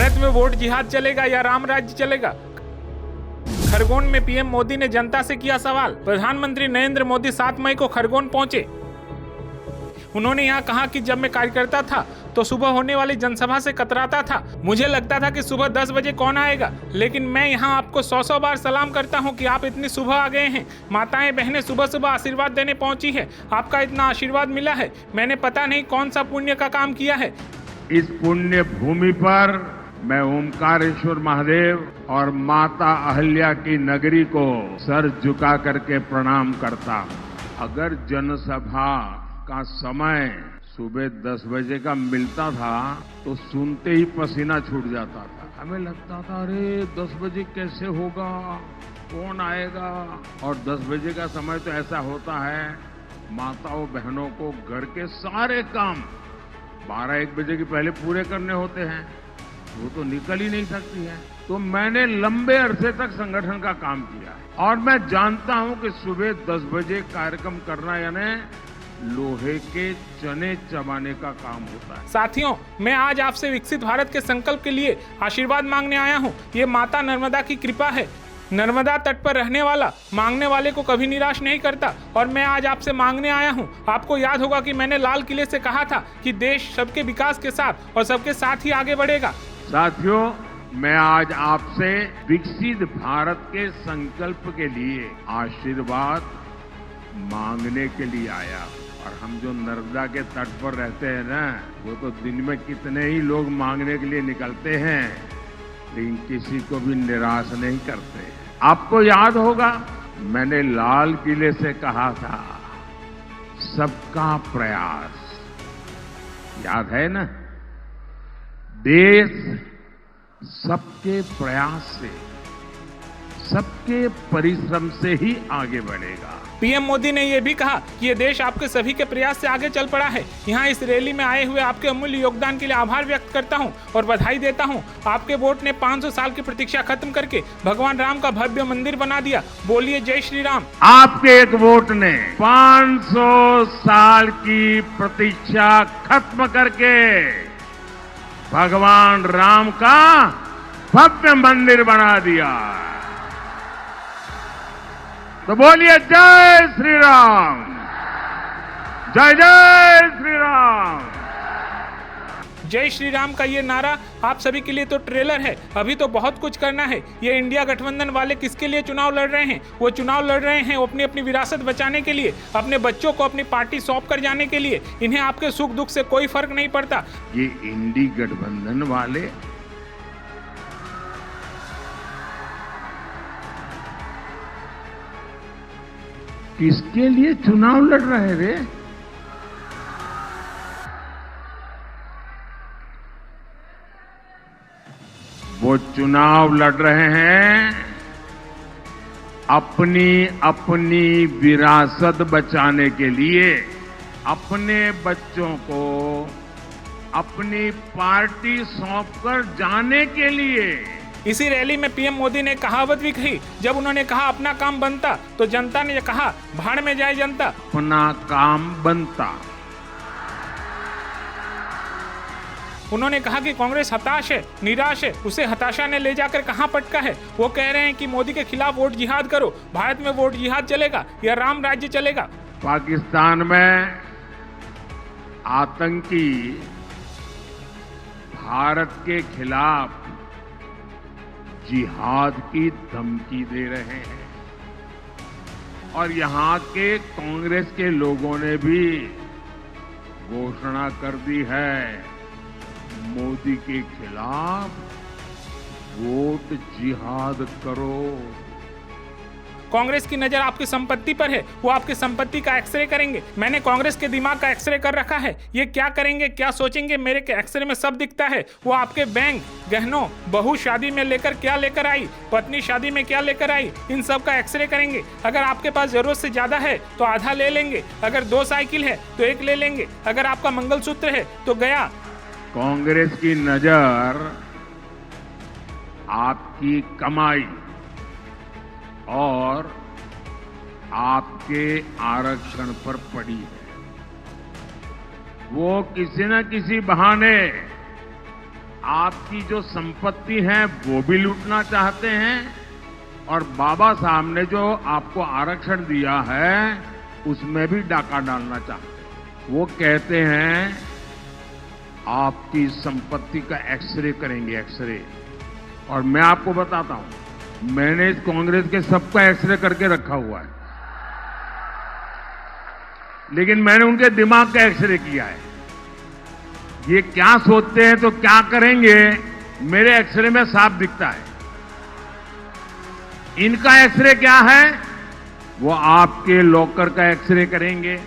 भारत में वोट जिहाद चलेगा या राम राज्य चलेगा? खरगोन में पीएम मोदी ने जनता से किया सवाल। प्रधानमंत्री नरेंद्र मोदी 7 मई को खरगोन पहुंचे। उन्होंने यहाँ कहा कि जब मैं कार्यकर्ता था तो सुबह होने वाली जनसभा से कतराता था। मुझे लगता था कि सुबह 10 बजे कौन आएगा, लेकिन मैं यहाँ आपको 100 बार सलाम करता हूँ कि आप इतनी सुबह आ गए हैं। माताएं बहनें सुबह सुबह आशीर्वाद देने पहुंची है। आपका इतना आशीर्वाद मिला है, मैंने पता नहीं कौन सा पुण्य का काम किया है। इस पुण्य भूमि पर मैं ओमकारेश्वर महादेव और माता अहल्या की नगरी को सर झुका करके प्रणाम करता हूँ। अगर जनसभा का समय सुबह 10 बजे का मिलता था तो सुनते ही पसीना छूट जाता था। हमें लगता था अरे 10 बजे कैसे होगा, कौन आएगा। और 10 बजे का समय तो ऐसा होता है, माताओं बहनों को घर के सारे काम 12-1 बजे के पहले पूरे करने होते हैं, वो तो निकल ही नहीं सकती है। तो मैंने लंबे अरसे तक संगठन का काम किया है और मैं जानता हूं कि सुबह 10 बजे कार्यक्रम करना यानी लोहे के चने चबाने का काम होता है। साथियों, मैं आज आपसे विकसित भारत के संकल्प के लिए आशीर्वाद मांगने आया हूं। ये माता नर्मदा की कृपा है। नर्मदा तट पर रहने वाला मांगने वाले को कभी निराश नहीं करता और मैं आज आपसे मांगने आया हूं। आपको याद होगा कि मैंने लाल किले से कहा था कि देश सबके विकास के साथ और सबके साथ ही आगे बढ़ेगा। साथियों, मैं आज आपसे विकसित भारत के संकल्प के लिए आशीर्वाद मांगने के लिए आया। और हम जो नर्मदा के तट पर रहते हैं ना, वो तो दिन में कितने ही लोग मांगने के लिए निकलते हैं, लेकिन किसी को भी निराश नहीं करते। आपको याद होगा मैंने लाल किले से कहा था सबका प्रयास, याद है ना? देश सबके प्रयास से, सबके परिश्रम से ही आगे बढ़ेगा। पीएम मोदी ने यह भी कहा कि ये देश आपके सभी के प्रयास से आगे चल पड़ा है। यहाँ इस रैली में आए हुए आपके अमूल्य योगदान के लिए आभार व्यक्त करता हूँ और बधाई देता हूँ। आपके वोट ने 500 साल की प्रतीक्षा खत्म करके भगवान राम का भव्य मंदिर बना दिया। बोलिए जय श्री राम। आपके एक वोट ने 500 साल की प्रतीक्षा खत्म करके भगवान राम का भव्य मंदिर बना दिया। तो बोलिए जय श्री राम, जय जय श्री राम। जय श्री राम का ये नारा आप सभी के लिए तो ट्रेलर है, अभी तो बहुत कुछ करना है। ये इंडिया गठबंधन वाले किसके लिए चुनाव लड़ रहे हैं? वो चुनाव लड़ रहे हैं अपनी अपनी विरासत बचाने के लिए, अपने बच्चों को अपनी पार्टी सौंप कर जाने के लिए। इन्हें आपके सुख दुख से कोई फर्क नहीं पड़ता। ये इंडी गठबंधन वाले किसके लिए चुनाव लड़ रहे रे? वो चुनाव लड़ रहे हैं अपनी अपनी विरासत बचाने के लिए, अपने बच्चों को अपनी पार्टी सौंपकर जाने के लिए। इसी रैली में पीएम मोदी ने कहावत भी कही। जब उन्होंने कहा अपना काम बनता तो जनता ने कहा भाड़ में जाए जनता। अपना काम बनता। उन्होंने कहा कि कांग्रेस हताश है, निराश है, उसे हताशा ने ले जाकर कहां पटका है। वो कह रहे हैं कि मोदी के खिलाफ वोट जिहाद करो। भारत में वोट जिहाद चलेगा या राम राज्य चलेगा? पाकिस्तान में आतंकी भारत के खिलाफ जिहाद की धमकी दे रहे हैं और यहाँ के कांग्रेस के लोगों ने भी घोषणा कर दी है मोदी के खिलाफ वोट जिहाद करो। कांग्रेस की नजर आपकी संपत्ति पर है, वो आपकी संपत्ति का एक्सरे करेंगे। मैंने कांग्रेस के दिमाग का एक्सरे कर रखा है। ये क्या करेंगे, क्या सोचेंगे, मेरे के एक्सरे में सब दिखता है। वो आपके बैंक, गहनों, बहू शादी में लेकर क्या लेकर आई, पत्नी शादी में क्या लेकर आई, इन सब का एक्सरे करेंगे। अगर आपके पास जरूरत से ज्यादा है तो आधा ले लेंगे, अगर 2 साइकिल है तो 1 ले लेंगे, अगर आपका मंगलसूत्र है तो गया। कांग्रेस की नजर आपकी कमाई और आपके आरक्षण पर पड़ी है। वो किसी न किसी बहाने आपकी जो संपत्ति है वो भी लूटना चाहते हैं और बाबा साहब ने जो आपको आरक्षण दिया है उसमें भी डाका डालना चाहते हैं। वो कहते हैं आपकी संपत्ति का एक्सरे करेंगे, एक्सरे। और मैं आपको बताता हूं, मैंने इस कांग्रेस के सबका एक्सरे करके रखा हुआ है, लेकिन मैंने उनके दिमाग का एक्सरे किया है। ये क्या सोचते हैं तो क्या करेंगे, मेरे एक्सरे में साफ दिखता है। इनका एक्सरे क्या है, वो आपके लॉकर का एक्सरे करेंगे,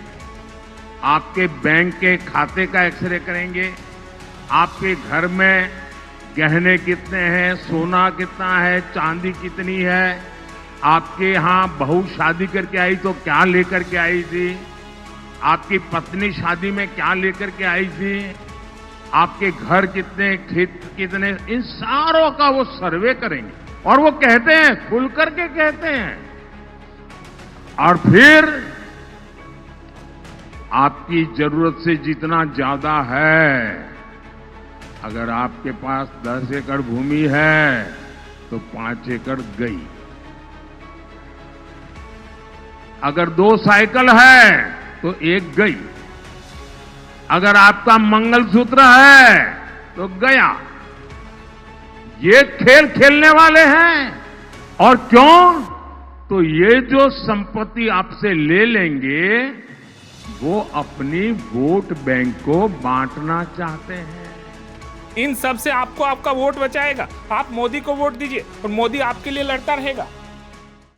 आपके बैंक के खाते का एक्सरे करेंगे, आपके घर में गहने कितने हैं, सोना कितना है, चांदी कितनी है, आपके यहां बहू शादी करके आई तो क्या लेकर के आई थी, आपकी पत्नी शादी में क्या लेकर के आई थी, आपके घर कितने, खेत कितने, इन सारों का वो सर्वे करेंगे। और वो कहते हैं, खुल करके कहते हैं, और फिर आपकी जरूरत से जितना ज्यादा है, अगर आपके पास 10 एकड़ भूमि है तो 5 एकड़ गई, अगर 2 साइकिल है तो 1 गई, अगर आपका मंगलसूत्र है तो गया। ये खेल खेलने वाले हैं। और क्यों? तो ये जो संपत्ति आपसे ले लेंगे वो अपनी वोट बैंक को बांटना चाहते हैं। इन सब से आपको आपका वोट बचाएगा। आप मोदी को वोट दीजिए और मोदी आपके लिए लड़ता रहेगा।